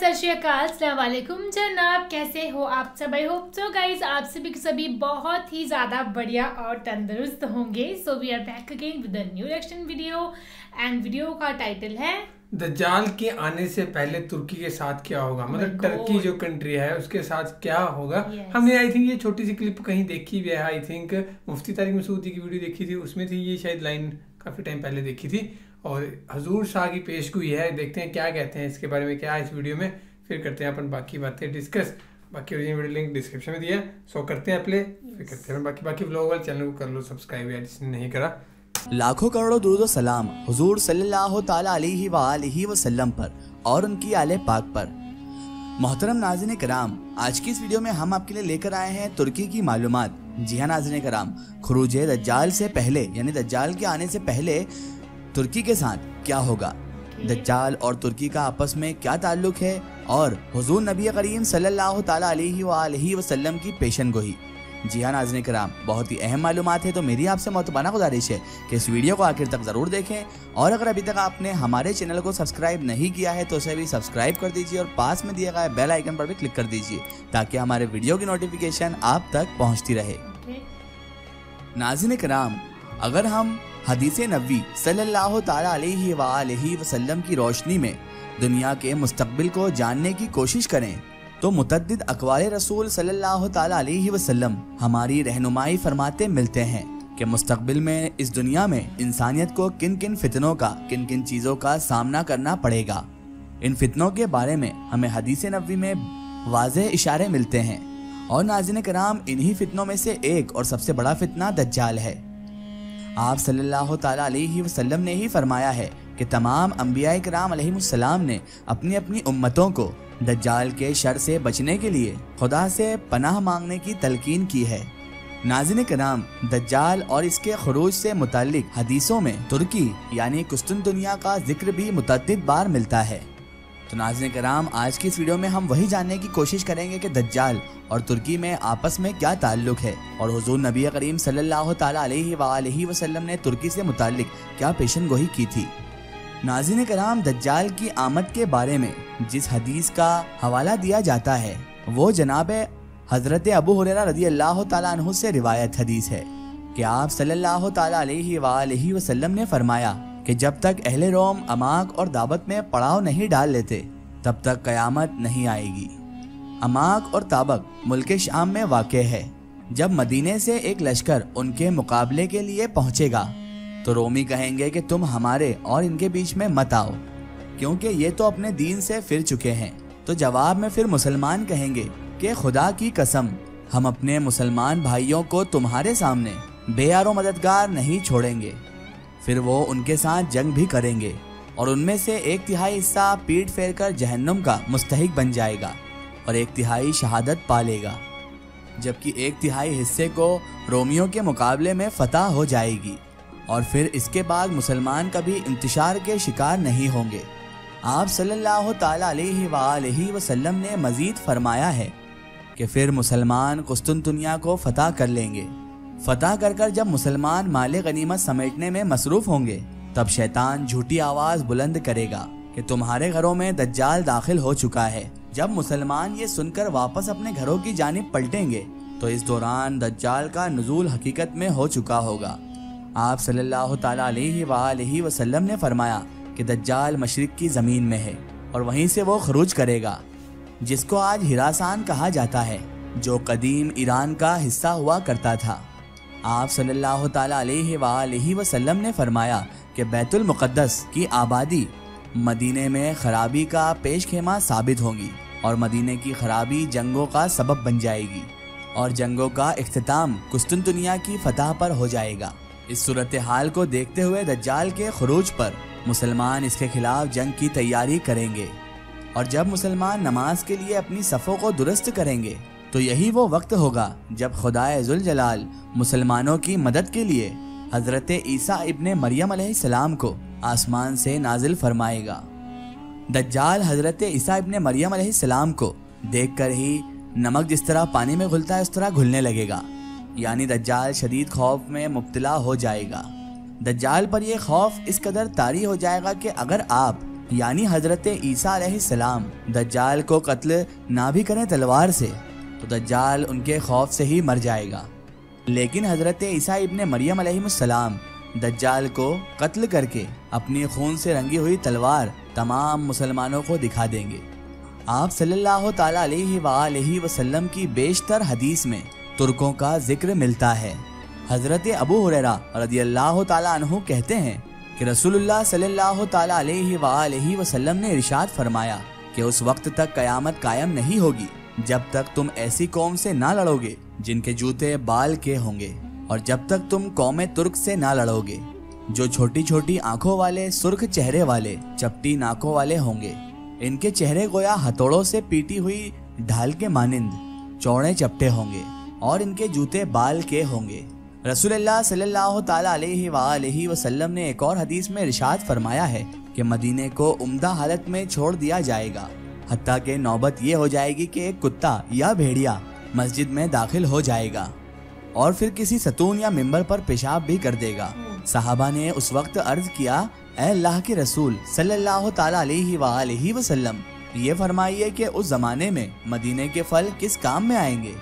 सत श्री अकाल, अस्सलाम वालेकुम जनाब, कैसे हो आप सब। आई होप सो गाइज आप सभी बहुत ही ज़्यादा बढ़िया और तंदुरुस्त होंगे। So we are back again with a new reaction video and video का टाइटल है दज्जाल के आने से पहले तुर्की के साथ क्या होगा। मतलब टर्की जो कंट्री है उसके साथ क्या होगा। हमने आई थिंक ये छोटी सी क्लिप कहीं देखी भी है। आई थिंक मुफ्ती तारिक मसूदी की वीडियो देखी थी, उसमें थी ये शायद लाइन, काफ़ी टाइम पहले देखी थी। और हजूर शाह की पेशगोई है, देखते हैं क्या कहते हैं इसके बारे में, क्या है इस वीडियो में, फिर करते हैं अपन बाकी बातें डिस्कस। बाकी ओरिजिनल वीडियो लिंक डिस्क्रिप्शन में दिया है, सो करते हैं प्ले, फिर करते हैं बाकी व्लॉग वाले चैनल को कर लो सब्सक्राइब यार जिसने नहीं करा। लाखों करोड़ों दुरूद व सलाम हुजूर सल्लल्लाहु ताला अलैहि वालैहि वसल्लम पर और उनकी आले पाक पर। मोहतरम नाज़रीन कराम, आज की इस वीडियो में हम आपके लिए लेकर आए हैं तुर्की की मालूमात। जी हाँ नाज़रीन कराम, खुरूज दज्जाल से पहले यानी दज्जाल के आने से पहले तुर्की के साथ क्या होगा, दज्जाल और तुर्की का आपस में क्या ताल्लुक है, और हुजूर नबी करीम सल्लल्लाहु ताला अलैहि वसल्लम की पेशनगोई। जी हाँ नाज़रीन कराम, बहुत ही अहम मालूमात है, तो मेरी आपसे मोहतबाना गुजारिश है कि इस वीडियो को आखिर तक ज़रूर देखें। और अगर अभी तक आपने हमारे चैनल को सब्सक्राइब नहीं किया है तो उसे भी सब्सक्राइब कर दीजिए और पास में दिए गए बेल आइकन पर भी क्लिक कर दीजिए ताकि हमारे वीडियो की नोटिफिकेशन आप तक पहुँचती रहे। नाज़रीन कराम, अगर हम हदीस नबी सल्लल्लाहु ताला अलैहि वसल्लम की रोशनी में दुनिया के मुस्तकबिल को जानने की कोशिश करें तो मुतद्दिद अक़वाले रसूल सल्लल्लाहु ताला अलैहि वसल्लम हमारी रहनुमाई फरमाते मिलते हैं कि मुस्तकबिल में इस दुनिया में इंसानियत को किन किन फितनों का, किन किन चीज़ों का सामना करना पड़ेगा। इन फितनों के बारे में हमें हदीस नबी में वाज़ेह इशारे मिलते हैं। और नाज़रीन कराम, इन्हीं फितनों में से एक और सबसे बड़ा फितना दज्जाल है। आप सल्लल्लाहु ताला अलैहि वसल्लम ने ही फरमाया है कि तमाम अंबिया किराम अलैहिमुस्सलाम ने अपनी अपनी उम्मतों को दज्जाल के शर से बचने के लिए खुदा से पनाह मांगने की तलकीन की है। नाज़रीन किराम, दज्जाल और इसके खुरूज से मुताल्लिक हदीसों में तुर्की यानी कुस्तुनतुनिया का जिक्र भी मुतअद्दिद बार मिलता है। तो नाज़रीन किराम, आज की इस वीडियो में हम वही जानने की कोशिश करेंगे कि दज्जाल और तुर्की में आपस में क्या ताल्लुक है और हुजूर नबी करीम सल्लल्लाहु ताला अलैहि वसल्लम ने तुर्की से मुताल्लिक क्या पेशनगोई की थी। नाज़रीन किराम, दज्जाल की आमद के बारे में जिस हदीस का हवाला दिया जाता है वो जनाब हज़रत अबू हुरैरा रज़ियल्लाहु ताला अन्हु से रिवायत हदीस है कि आप सल्लल्लाहु ताला अलैहि वसल्लम ने फरमाया कि जब तक अहले रोम अमाक और दावत में पड़ाव नहीं डाल लेते तब तक कयामत नहीं आएगी। अमाक और ताबक मुल्क शाम में वाक़े है। जब मदीने से एक लश्कर उनके मुकाबले के लिए पहुंचेगा तो रोमी कहेंगे कि तुम हमारे और इनके बीच में मत आओ क्योंकि ये तो अपने दीन से फिर चुके हैं। तो जवाब में फिर मुसलमान कहेंगे कि खुदा की कसम, हम अपने मुसलमान भाइयों को तुम्हारे सामने बेयारो मददगार नहीं छोड़ेंगे। फिर वो उनके साथ जंग भी करेंगे और उनमें से 1/3 हिस्सा पीठ फेर कर जहन्नुम का मुस्तहिक बन जाएगा और 1/3 शहादत पा लेगा, जबकि 1/3 हिस्से को रोमियों के मुकाबले में फतह हो जाएगी। और फिर इसके बाद मुसलमान कभी इंतशार के शिकार नहीं होंगे। आप सल्लल्लाहु ताला अलैहि वसल्लम ने मजीद फरमाया है कि फिर मुसलमान कुस्तुनतुनिया को फतह कर लेंगे। फतह कर कर जब मुसलमान माले गनीमत समेटने में मसरूफ होंगे तब शैतान झूठी आवाज़ बुलंद करेगा कि तुम्हारे घरों में दज्जाल दाखिल हो चुका है। जब मुसलमान ये सुनकर वापस अपने घरों की जानिब पलटेंगे तो इस दौरान दज्जाल का नुज़ूल हकीकत में हो चुका होगा। आप सल्लल्लाहु ताला अलैहि वसल्लम ने फरमाया कि दज्जाल मशरिक की ज़मीन में है और वहीं से वो खरूज करेगा, जिसको आज हिरासान कहा जाता है, जो कदीम ईरान का हिस्सा हुआ करता था। आप सल्लल्लाहु ताला अलैहि वसल्लम ने फरमाया कि बैतुल मुक़द्दस की आबादी मदीने में खराबी का पेश खेमा साबित होगी और मदीने की खराबी जंगों का सबब बन जाएगी और जंगों का इख्तिताम कुस्तुनतुनिया की फतह पर हो जाएगा। इस सूरत हाल को देखते हुए दज्जाल के खुरूज पर मुसलमान इसके खिलाफ जंग की तैयारी करेंगे और जब मुसलमान नमाज के लिए अपनी सफ़ों को दुरुस्त करेंगे तो यही वो वक्त होगा जब खुदाए जुल जलाल मुसलमानों की मदद के लिए हज़रत ईसा इब्ने मरियम अलैहिस्सलाम को आसमान से नाजिल फरमाएगा। दज्जाल हज़रत ईसा इब्ने मरियम अलैहिस्सलाम को देखकर ही नमक जिस तरह पानी में घुलता है उस तरह घुलने लगेगा, यानी दज्जाल शदीद खौफ में मुब्तला हो जाएगा। दज्जाल पर यह खौफ इस कदर तारी हो जाएगा कि अगर आप यानी हजरत ईसा अलैहिस्सलाम दज्जाल को कत्ल ना भी करें तलवार से तो दज्जाल उनके खौफ से ही मर जाएगा, लेकिन हजरत ईसा इब्ने मरियम अलैहिस्सलाम दज्जाल को कत्ल करके अपनी खून से रंगी हुई तलवार तमाम मुसलमानों को दिखा देंगे। आप सल्लल्लाहु ताला अलैहि वसल्लम की बेशतर हदीस में तुर्कों का जिक्र मिलता है। हजरत अबू हुरैरा रदियल्लाहु ताला अन्हु कहते हैं कि रसूलुल्लाह सल्लल्लाहु ताला अलैहि वसल्लम ने इरशाद फरमाया कि उस वक्त तक कयामत कायम नहीं होगी जब तक तुम ऐसी कौम से ना लड़ोगे जिनके जूते बाल के होंगे, और जब तक तुम कौमे तुर्क से ना लड़ोगे जो छोटी छोटी आंखों वाले, सुर्ख चेहरे वाले, चपटी नाकों वाले होंगे। इनके चेहरे गोया हथौड़ों से पीटी हुई ढाल के मानिंद चौड़े चपटे होंगे और इनके जूते बाल के होंगे। रसूलुल्लाह सल्लल्लाहु ताला अलैहि वसल्लम ने एक और हदीस में इरशाद फरमाया है कि मदीने को उम्दा हालत में छोड़ दिया जाएगा, हत्ता के नौबत ये हो जाएगी कि एक कुत्ता या भेड़िया मस्जिद में दाखिल हो जाएगा और फिर किसी सतून या मिंबर पर पेशाब भी कर देगा। सहाबा ने उस वक्त अर्ज किया, ऐ अल्लाह के रसूल सल्लल्लाहु ताला अलैहि वसल्लम, ये फरमाइए कि उस जमाने में मदीने के फल किस काम में आएंगे।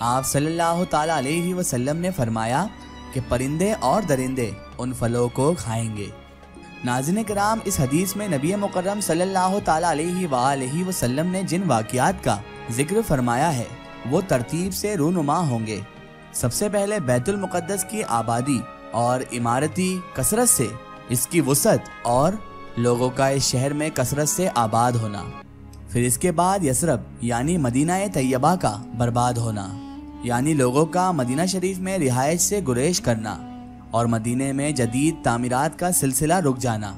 आप सल्लल्लाहु ताला अलैहि वसल्लम ने फरमाया कि परिंदे और दरिंदे उन फलों को खाएंगे। नाज़रीन किराम, इस हदीस में नबी मुकर्रम सल्लल्लाहु ताला अलैहि वसल्लम ने जिन वाक़ियात का जिक्र फरमाया है वो तरतीब से रूनुमा होंगे। सबसे पहले बैतुल मुक़द्दस की आबादी और इमारती कसरत से इसकी वसअत और लोगों का इस शहर में कसरत से आबाद होना। फिर इसके बाद यसरब यानी मदीना तैयबा का बर्बाद होना, यानी लोगों का मदीना शरीफ में रिहाइश से गुरेश करना और मदीने में जदीद तामीरात का सिलसिला रुक जाना।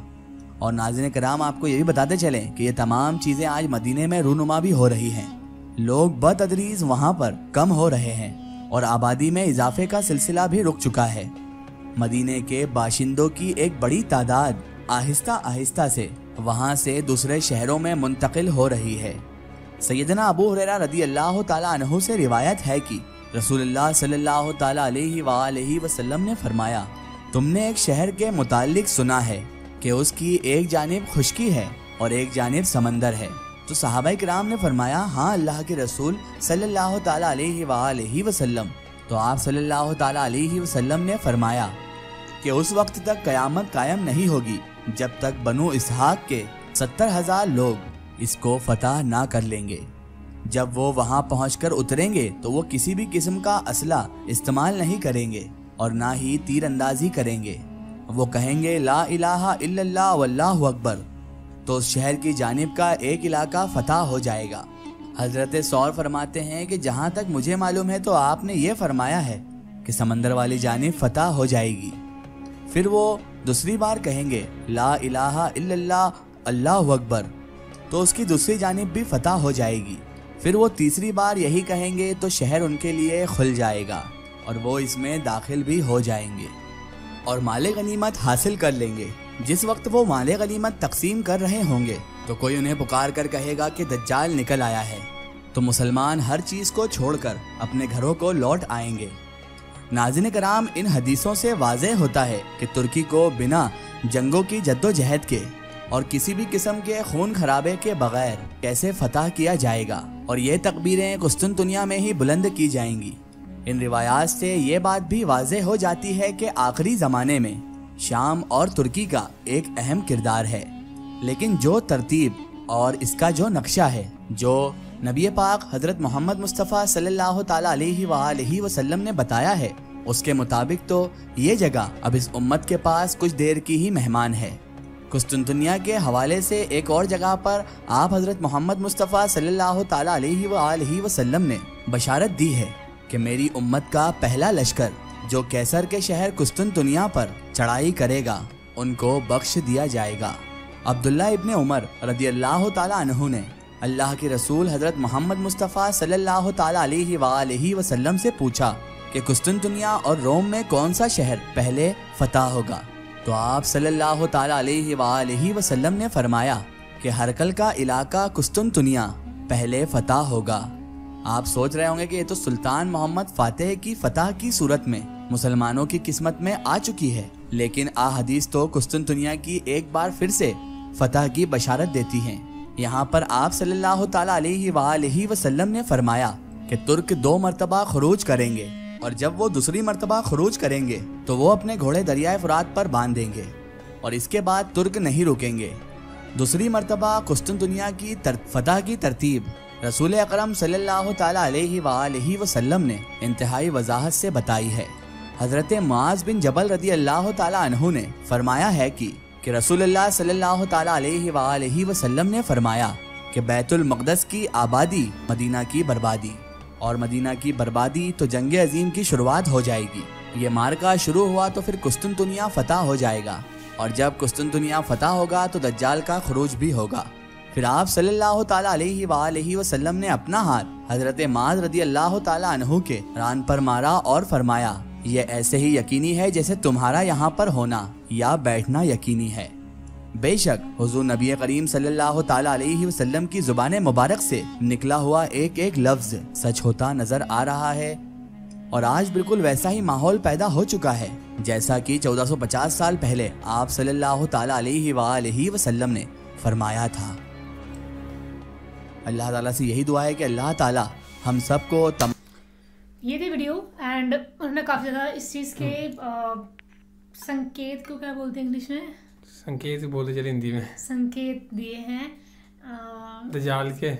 और नाज़रीन किराम, आपको ये भी बताते चलें कि ये तमाम चीज़ें आज मदीने में रूनुमा भी हो रही हैं। लोग बतदरीज वहाँ पर कम हो रहे हैं और आबादी में इजाफे का सिलसिला भी रुक चुका है। मदीने के बाशिंदों की एक बड़ी तादाद आहिस्ता आहिस्ता से वहाँ से दूसरे शहरों में मुंतकिल हो रही है। सैयदना अबू हुरैरा रदियल्लाहु ताला अन्हु से रिवायत है कि रसूलुल्लाह सल्लल्लाहु ताला अलैहि वसल्लम ने फरमाया, तुमने एक शहर के मुताल्लिक सुना है कि उसकी एक जानिब खुश्की है और एक जानिब समंदर है। तो सहाबाए किराम ने फरमाया, हाँ अल्लाह के रसूल सल्लल्लाहु ताला अलैहि वसल्लम। तो आप सल्लल्लाहु ताला अलैहि वसल्लम ने फरमाया कि उस वक्त तक कयामत कायम नहीं होगी जब तक बनु इसहाक के 70,000 लोग इसको फतह ना कर लेंगे। जब वो वहाँ पहुँचकर उतरेंगे तो वो किसी भी किस्म का असला इस्तेमाल नहीं करेंगे और ना ही तीर अंदाजी करेंगे। वो कहेंगे ला इलाहा इल्लल्लाह वल्लाहु अकबर, तो उस शहर की जानिब का एक इलाका फतह हो जाएगा। हजरत सौर फरमाते हैं कि जहाँ तक मुझे मालूम है तो आपने ये फरमाया है कि समंदर वाली जानिब फतह हो जाएगी। फिर वो दूसरी बार कहेंगे ला इलाहा इल्लल्लाह अल्लाहु अकबर, तो उसकी दूसरी जानिब भी फतह हो जाएगी। फिर वो तीसरी बार यही कहेंगे तो शहर उनके लिए खुल जाएगा और वो इसमें दाखिल भी हो जाएंगे और माले गनीमत हासिल कर लेंगे। जिस वक्त वो माले गनीमत तकसीम कर रहे होंगे तो कोई उन्हें पुकार कर कहेगा कि दज्जाल निकल आया है, तो मुसलमान हर चीज़ को छोड़कर अपने घरों को लौट आएंगे। नाज़रीन किराम, इन हदीसों से वाज़ेह होता है कि तुर्की को बिना जंगों की जद्दोजहद के और किसी भी किस्म के खून खराबे के बगैर कैसे फतह किया जाएगा और ये तकबीरें कुस्तुनतुनिया में ही बुलंद की जाएंगी। इन रिवायात से ये बात भी वाज़ेह हो जाती है कि आखिरी ज़माने में शाम और तुर्की का एक अहम किरदार है, लेकिन जो तरतीब और इसका जो नक्शा है जो नबी पाक हज़रत मोहम्मद मुस्तफ़ा सल्लल्लाहु ताला अलैहि वसल्लम ने बताया है उसके मुताबिक तो ये जगह अब इस उम्मत के पास कुछ देर की ही मेहमान है। कुस्तुनतुनिया के हवाले से एक और जगह पर आप हज़रत मोहम्मद मुस्तफ़ा सल्लल्लाहु ताला अलैहि वसल्लम ने बशारत दी है कि मेरी उम्मत का पहला लश्कर जो कैसर के शहर कुस्तुनतुनिया पर चढ़ाई करेगा उनको बख्श दिया जाएगा। अब्दुल्ला इब्ने उमर रदियल्लाहु ताला अन्हु ने अल्लाह के रसूल हज़रत मोहम्मद मुस्तफ़ा सल्लल्लाहु ताला अलैहि वसल्लम से पूछा कि कुस्तुनतुनिया और रोम में कौन सा शहर पहले फतह होगा, तो आप सल्लल्लाहु ताला अलैहि वसल्लम ने फरमाया कि हरकल का इलाका कुस्तुनतुनिया पहले फतह होगा। आप सोच रहे होंगे कि ये तो सुल्तान मोहम्मद फातेह की फतह की सूरत में मुसलमानों की किस्मत में आ चुकी है, लेकिन आ हदीस तो कुस्तुनतुनिया की एक बार फिर से फतह की बशारत देती हैं। यहाँ पर आप सल्लल्लाहु ताला अलैहि वसल्लम ने फरमाया कि तुर्क 2 मरतबा खुरूज करेंगे और जब वो दूसरी मरतबा खुरूज करेंगे तो वो अपने घोड़े दरियाए फुरात पर बांध देंगे और इसके बाद तुर्क नहीं रुकेंगे। दूसरी मरतबा कुस्तुनतुनिया की फतह की तरतीब रसूल अकरम सल्लल्लाहु ताला अलैहि वसल्लम ने इंतहाई वजाहत से बताई है। हजरत मुआज बिन जबल रदी अल्लाह ताला अन्हु ने फरमाया है कि रसूलुल्लाह सल्लल्लाहु ताला अलैहि वसल्लम ने फरमाया कि बैतुल मक़दस की आबादी मदीना की बर्बादी और मदीना की बर्बादी तो जंग अजीम की शुरुआत हो जाएगी। ये मार्का शुरू हुआ तो फिर कुस्तुनतुनिया फतह हो जाएगा और जब कुस्तुनतुनिया फतह होगा तो दज्जाल का खुरूज भी होगा। फिर आप सल्लल्लाहु ताला अलैहि वसल्लम ने अपना हाथ हजरत मुआज रदी अल्लाह ताला अन्हु के रान पर मारा और फरमाया, ये ऐसे ही यकीनी है जैसे तुम्हारा यहाँ पर होना या बैठना यकीनी है। बेशक हुजूर नबी करीम सल्लल्लाहु ताला अलैहि वसल्लम की जुबान मुबारक से निकला हुआ एक एक लफ्ज सच होता नजर आ रहा है और आज बिल्कुल वैसा ही माहौल पैदा हो चुका है जैसा कि 1450 साल पहले आप सल्लल्लाहु ताला अलैहि वसल्लम ने फरमाया था। अल्लाह ताला से यही दुआ है कि अल्लाह ताला हम सबको ये थी वीडियो एंड उन्होंने काफ़ी ज़्यादा इस चीज़ के संकेत को क्या बोलते हैं इंग्लिश में, संकेत बोलते चले हिंदी में, संकेत दिए हैं दज्जाल के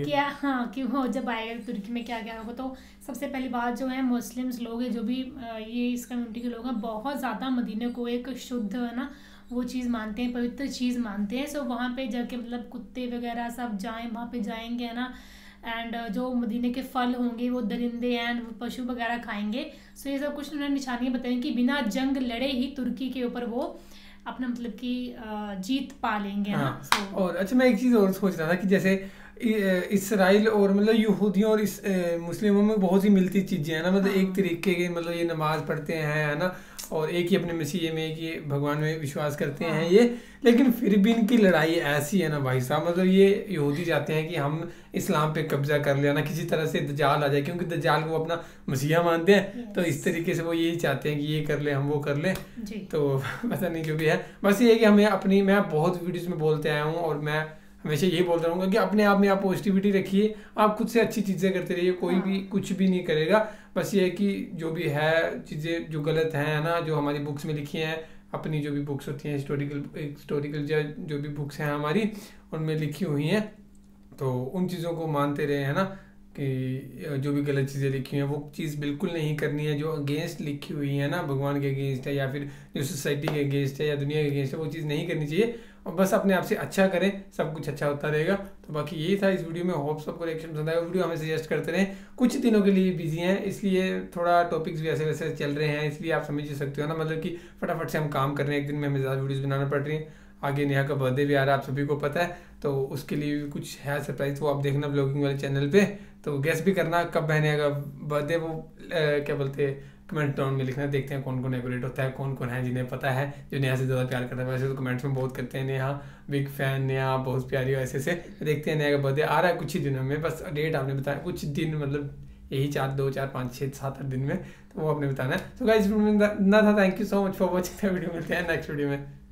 क्या कि वो जब आएगा तुर्की में क्या क्या होगा। तो सबसे पहली बात जो है मुस्लिम्स लोग हैं जो भी ये इस कम्युनिटी के लोग हैं बहुत ज़्यादा मदीने को एक शुद्ध है ना वो चीज़ मानते हैं, पवित्र चीज़ मानते हैं। सो वहाँ पे जाके मतलब कुत्ते वगैरह सब जाएं वहाँ पे जाएंगे है ना एंड जो मदीने के फल होंगे वो दरिंदे एंड पशु वगैरह खाएंगे। सो ये सब कुछ उन्होंने निशानियाँ बताई कि बिना जंग लड़े ही तुर्की के ऊपर वो अपना मतलब कि जीत पा लेंगे। हाँ। और अच्छा मैं एक चीज़ और सोच रहा था कि जैसे इसराइल और मतलब यहूदियों और इस मुस्लिमों में बहुत सी मिलती चीज़ें हैं ना, मतलब एक तरीके के मतलब ये नमाज पढ़ते हैं है ना और एक ही अपने मसीह में एक ही भगवान में विश्वास करते हैं ये, लेकिन फिर भी इनकी लड़ाई ऐसी है ना भाई साहब, मतलब ये यहूदी चाहते हैं कि हम इस्लाम पे कब्जा कर लेना किसी तरह से दज्जाल आ जाए क्योंकि दज्जाल को अपना मसीहा मानते हैं। तो इस तरीके से वो यही चाहते हैं कि ये कर ले हम वो कर ले। तो पता नहीं जो भी है, बस ये है कि हमें अपनी, मैं बहुत वीडियोज़ में बोलते आया हूँ और मैं हमेशा यही बोलता रहूँगा कि अपने आप में आप पॉजिटिविटी रखिए, आप खुद से अच्छी चीज़ें करते रहिए, कोई भी कुछ भी नहीं करेगा। बस ये है कि जो भी है चीज़ें जो गलत हैं ना, जो हमारी बुक्स में लिखी हैं, अपनी जो भी बुक्स होती हैं हिस्टोरिकल जो भी बुक्स हैं हमारी उनमें लिखी हुई हैं, तो उन चीज़ों को मानते रहे है ना कि जो भी गलत चीज़ें लिखी हैं वो चीज़ बिल्कुल नहीं करनी है। जो अगेंस्ट लिखी हुई है ना, भगवान के अगेंस्ट है या फिर जो सोसाइटी के अगेंस्ट है या दुनिया के अगेंस्ट है, वो चीज़ नहीं करनी चाहिए और बस अपने आप से अच्छा करें, सब कुछ अच्छा होता रहेगा। तो बाकी यही था इस वीडियो में, होप सबको रिएक्शन पसंद आया। वीडियो हमें सजेस्ट करते रहें, कुछ दिनों के लिए बिजी हैं इसलिए थोड़ा टॉपिक्स भी ऐसे वैसे चल रहे हैं, इसलिए आप समझ सकते हो ना, मतलब कि फटाफट से हम काम कर रहे हैं, एक दिन में हमें ज़्यादा वीडियोज़ बनाना पड़ रही हैं। आगे नेहा का बर्थडे भी आ रहा है, आप सभी को पता है, तो उसके लिए भी कुछ है सरप्राइज, वो आप देखना ब्लॉगिंग वाले चैनल पे। तो गेस भी करना कब बहने का बर्थडे, वो क्या बोलते हैं कमेंट डाउन में लिखना, देखते हैं कौन कौन डेकोरेट होता है, कौन कौन है जिन्हें पता है, जो नेहा से ज़्यादा प्यार करता है। वैसे तो कमेंट्स में बहुत करते हैं नेहा बिग फैन, नेहा बहुत प्यारी हो, ऐसे से देखते हैं। नेहा का बर्थडे आ रहा है कुछ ही दिनों में, बस डेट आपने बताया कुछ दिन, मतलब यही 2 4 5 6 7 8 दिन में, तो वो आपने बताना है। तो गाइस वीडियो में ना था, thank you so much for watching the video, मिलते हैं नेक्स्ट वीडियो में।